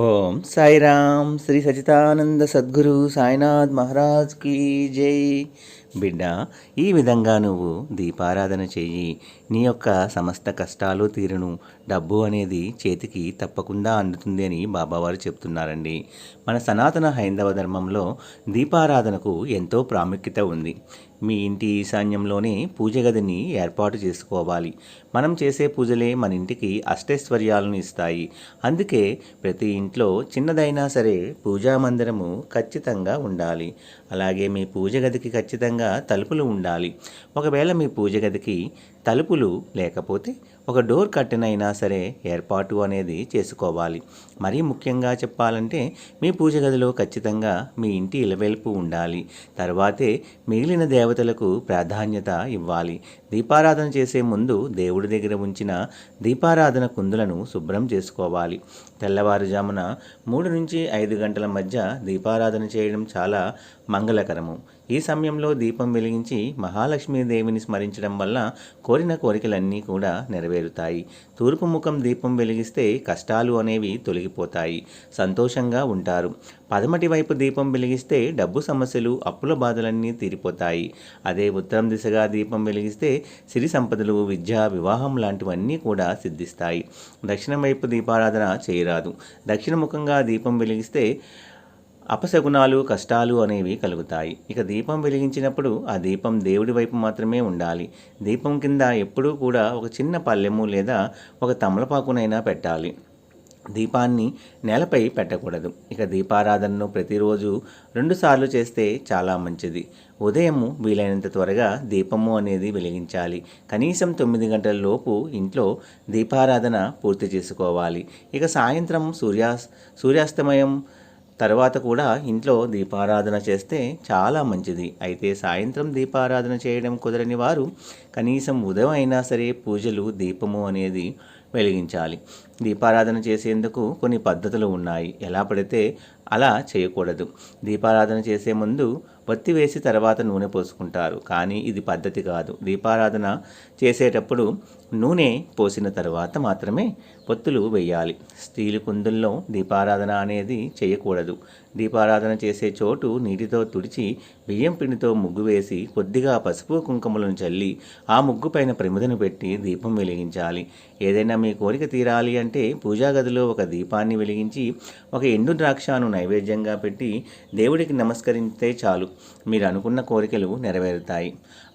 ఓం Sairam Shri Sachidananda Sadhguru Sainath Maharaj key జై. బిడ్డ, ఈ విధంగా నువ్వు దీపారాధన చెయ్యి. నీ యొక్క సమస్త కష్టాలు తీరును. డబ్బు అనేది చేతికి తప్పకుండా అందుతుంది అని బాబావారు చెప్తున్నారండి. మన సనాతన హైందవ ధర్మంలో దీపారాధనకు ఎంతో ప్రాముఖ్యత ఉంది. మీ ఇంటి ఈశాన్యంలోనే పూజ గదిని ఏర్పాటు చేసుకోవాలి. మనం చేసే పూజలే మన ఇంటికి అష్టైశ్వర్యాలను ఇస్తాయి. అందుకే ప్రతి ఇంట్లో చిన్నదైనా సరే పూజా మందిరము ఖచ్చితంగా ఉండాలి. అలాగే మీ పూజ గదికి ఖచ్చితంగా తలుపులు ఉండాలి. ఒకవేళ మీ పూజ గదికి తలుపులు లేకపోతే ఒక డోర్ కర్టెన్ అయినా సరే ఏర్పాటు అనేది చేసుకోవాలి. మరీ ముఖ్యంగా చెప్పాలంటే మీ పూజ గదిలో ఖచ్చితంగా మీ ఇంటి ఇలవేల్పు ఉండాలి. తర్వాతే మిగిలిన దేవతలకు ప్రాధాన్యత ఇవ్వాలి. దీపారాధన చేసే ముందు దేవుడి దగ్గర ఉంచిన దీపారాధన కుందులను శుభ్రం చేసుకోవాలి. తెల్లవారుజామున 3 నుంచి 5 గంటల మధ్య దీపారాధన చేయడం చాలా మంగళకరము. ఈ సమయంలో దీపం వెలిగించి మహాలక్ష్మీదేవిని స్మరించడం వల్ల కోరిన కోరికలన్నీ కూడా నెరవేరుతాయి. తూర్పు ముఖం దీపం వెలిగిస్తే కష్టాలు అనేవి తొలగిపోతాయి, సంతోషంగా ఉంటారు. పడమటి వైపు దీపం వెలిగిస్తే డబ్బు సమస్యలు, అప్పుల బాధలన్నీ తీరిపోతాయి. అదే ఉత్తరం దిశగా దీపం వెలిగిస్తే సిరి సంపదలు, విద్య, వివాహం లాంటివన్నీ కూడా సిద్ధిస్తాయి. దక్షిణం వైపు దీపారాధన చేయరాదు. దక్షిణముఖంగా దీపం వెలిగిస్తే అపశకునాలు, కష్టాలు అనేవి కలుగుతాయి. ఇక దీపం వెలిగించినప్పుడు ఆ దీపం దేవుడి వైపు మాత్రమే ఉండాలి. దీపం కింద ఎప్పుడూ కూడా ఒక చిన్న పళ్ళెము లేదా ఒక తమలపాకునైనా పెట్టాలి. దీపాన్ని నేలపై పెట్టకూడదు. ఇక దీపారాధనను ప్రతిరోజు 2 సార్లు చేస్తే చాలా మంచిది. ఉదయం వీలైనంత త్వరగా దీపము అనేది వెలిగించాలి. కనీసం 9 గంటల లోపు ఇంట్లో దీపారాధన పూర్తి చేసుకోవాలి. ఇక సాయంత్రం సూర్యాస్తమయం తర్వాత కూడా ఇంట్లో దీపారాధన చేస్తే చాలా మంచిది. అయితే సాయంత్రం దీపారాధన చేయడం కుదరని వారు కనీసం ఉదయం అయినా సరే పూజలు, దీపము అనేది వెలిగించాలి. దీపారాధన చేసేందుకు కొన్ని పద్ధతులు ఉన్నాయి. ఎలా పడితే అలా చేయకూడదు. దీపారాధన చేసే ముందు వత్తి వేసి తర్వాత నూనె పోసుకుంటారు, కానీ ఇది పద్ధతి కాదు. దీపారాధన చేసేటప్పుడు నూనె పోసిన తర్వాత మాత్రమే ఒత్తులు వేయాలి. స్టీలు కుందుల్లో దీపారాధన అనేది చేయకూడదు. దీపారాధన చేసే చోటు నీటితో తుడిచి బియ్యం పిండితో ముగ్గు వేసి కొద్దిగా పసుపు కుంకుమలను చల్లి ఆ ముగ్గు పైన ప్రమిదను పెట్టి దీపం వెలిగించాలి. ఏదైనా మీ కోరిక తీరాలి అంటే పూజా గదిలో ఒక దీపాన్ని వెలిగించి ఒక ఎండు ద్రాక్షను నైవేద్యంగా పెట్టి దేవుడికి నమస్కరిస్తే చాలు, మీరు అనుకున్న కోరికలు నెరవేరుతాయి.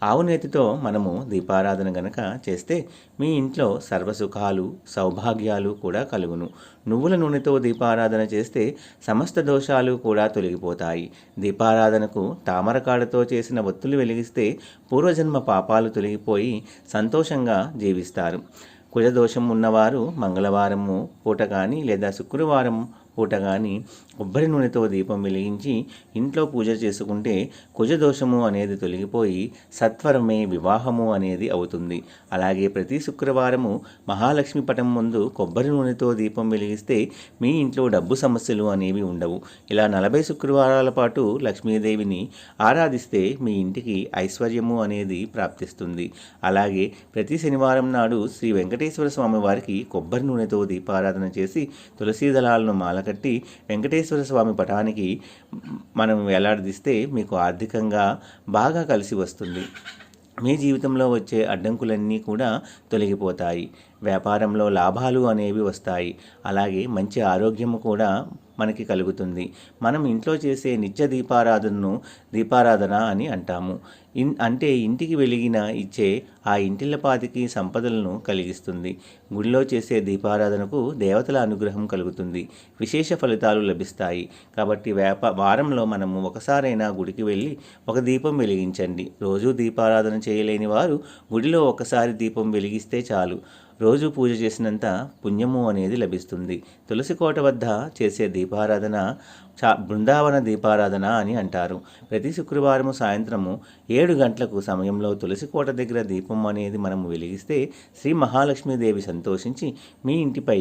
ఆవు నేతితో మనము దీపారాధన గనక చేస్తే మీ ఇంట్లో సర్వసుఖాలు, సౌభాగ్యాలు కూడా కలుగును. నువ్వుల నూనెతో దీపారాధన చేస్తే సమస్త దోషాలు కూడా తొలగిపోతాయి. దీపారాధనకు తామరకాడతో చేసిన ఒత్తులు వెలిగిస్తే పూర్వజన్మ పాపాలు తొలగిపోయి సంతోషంగా జీవిస్తారు. కుజదోషం ఉన్నవారు మంగళవారము పూట కానీ లేదా శుక్రవారం పూట కానీ కొబ్బరి నూనెతో దీపం వెలిగించి ఇంట్లో పూజ చేసుకుంటే కుజదోషము అనేది తొలగిపోయి సత్వరమే వివాహము అనేది అవుతుంది. అలాగే ప్రతి శుక్రవారము మహాలక్ష్మి పటం ముందు కొబ్బరి నూనెతో దీపం వెలిగిస్తే మీ ఇంట్లో డబ్బు సమస్యలు అనేవి ఉండవు. ఇలా 40 శుక్రవారాల పాటు లక్ష్మీదేవిని ఆరాధిస్తే మీ ఇంటికి ఐశ్వర్యము అనేది ప్రాప్తిస్తుంది. అలాగే ప్రతి శనివారం నాడు శ్రీ వెంకటేశ్వర స్వామి వారికి కొబ్బరి నూనెతో దీపారాధన చేసి తులసీ దళాలను మాలకట్టి వెంకటేశ్వర స్వామి పటానికి మనం వేలాడదీస్తే మీకు ఆర్థికంగా బాగా కలిసి వస్తుంది. మీ జీవితంలో వచ్చే అడ్డంకులన్నీ కూడా తొలగిపోతాయి. వ్యాపారంలో లాభాలు అనేవి వస్తాయి. అలాగే మంచి ఆరోగ్యము కూడా మనకి కలుగుతుంది. మనం ఇంట్లో చేసే నిత్య దీపారాధన అని అంటాము. అంటే ఇంటికి వెలిగిన ఇచ్చే ఆ ఇంటిల్లపాదికి సంపదలను కలిగిస్తుంది. గుడిలో చేసే దీపారాధనకు దేవతల అనుగ్రహం కలుగుతుంది, విశేష ఫలితాలు లభిస్తాయి. కాబట్టి వారంలో మనము ఒకసారైనా గుడికి వెళ్ళి ఒక దీపం వెలిగించండి. రోజు దీపారాధన చేయలేని వారు గుడిలో ఒకసారి దీపం వెలిగిస్తే చాలు, రోజు పూజ చేసినంత పుణ్యము అనేది లభిస్తుంది. తులసి కోట వద్ద చేసే దీపారాధన బృందావన దీపారాధన అని అంటారు. ప్రతి శుక్రవారం సాయంత్రము 7 గంటలకు సమయంలో తులసి కోట దగ్గర దీపం అనేది మనము వెలిగిస్తే శ్రీ మహాలక్ష్మీదేవి సంతోషించి మీ ఇంటిపై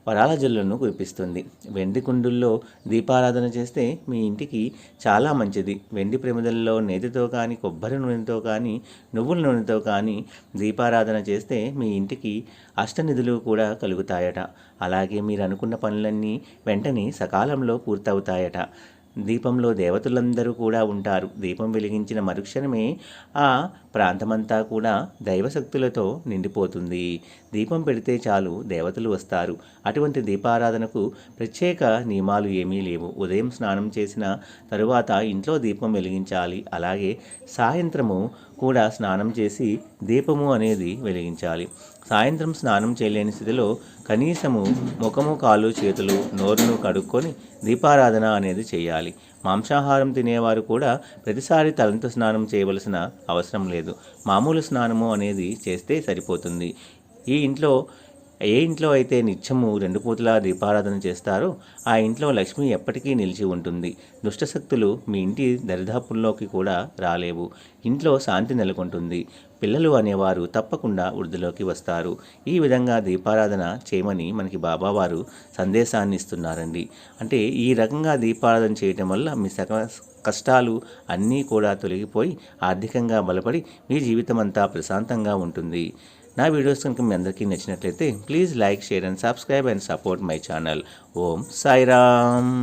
వరాల జల్లులను కురిపిస్తుంది. వెండి కుండుల్లో దీపారాధన చేస్తే మీ ఇంటికి చాలా మంచిది. వెండి ప్రమిదల్లో నేతితో కానీ, కొబ్బరి నూనెతో కానీ, నువ్వుల నూనెతో కానీ దీపారాధన చేస్తే మీ ఇంటికి అష్టనిధులు కూడా కలుగుతాయట. అలాగే మీరు అనుకున్న పనులన్నీ వెంటనే సకాలంలో పూర్తవుతాయట. దీపంలో దేవతలందరూ కూడా ఉంటారు. దీపం వెలిగించిన మరుక్షణమే ఆ ప్రాంతమంతా కూడా దైవశక్తులతో నిండిపోతుంది. దీపం పెడితే చాలు దేవతలు వస్తారు. అటువంటి దీపారాధనకు ప్రత్యేక నియమాలు ఏమీ లేవు. ఉదయం స్నానం చేసిన తరువాత ఇంట్లో దీపం వెలిగించాలి. అలాగే సాయంత్రము కూడా స్నానం చేసి దీపము అనేది వెలిగించాలి. సాయంత్రం స్నానం చేయలేని స్థితిలో కనీసము ముఖము, కాళ్ళు, చేతులు, నోరును కడుక్కొని దీపారాధన అనేది చేయాలి. మాంసాహారం తినేవారు కూడా ప్రతిసారి తలంటు స్నానం చేయవలసిన అవసరం లేదు. మామూలు స్నానము అనేది చేస్తే సరిపోతుంది. ఏ ఇంట్లో అయితే నిత్యము 2 పూటలా దీపారాధన చేస్తారో ఆ ఇంట్లో లక్ష్మి ఎప్పటికీ నిలిచి ఉంటుంది. దుష్టశక్తులు మీ ఇంటి దరిదాపుల్లోకి కూడా రాలేవు. ఇంట్లో శాంతి నెలకొంటుంది. పిల్లలు అనేవారు తప్పకుండా వృద్ధిలోకి వస్తారు. ఈ విధంగా దీపారాధన చేయమని మనకి బాబావారు సందేశాన్ని ఇస్తున్నారండి. అంటే ఈ రకంగా దీపారాధన చేయటం వల్ల మీ కష్టాలు అన్నీ కూడా తొలగిపోయి ఆర్థికంగా బలపడి మీ జీవితం అంతా ప్రశాంతంగా ఉంటుంది. నా వీడియోస్ కనుక మీ అందరికీ నచ్చినట్లయితే please like, share and subscribe and support my channel. Om Sairam.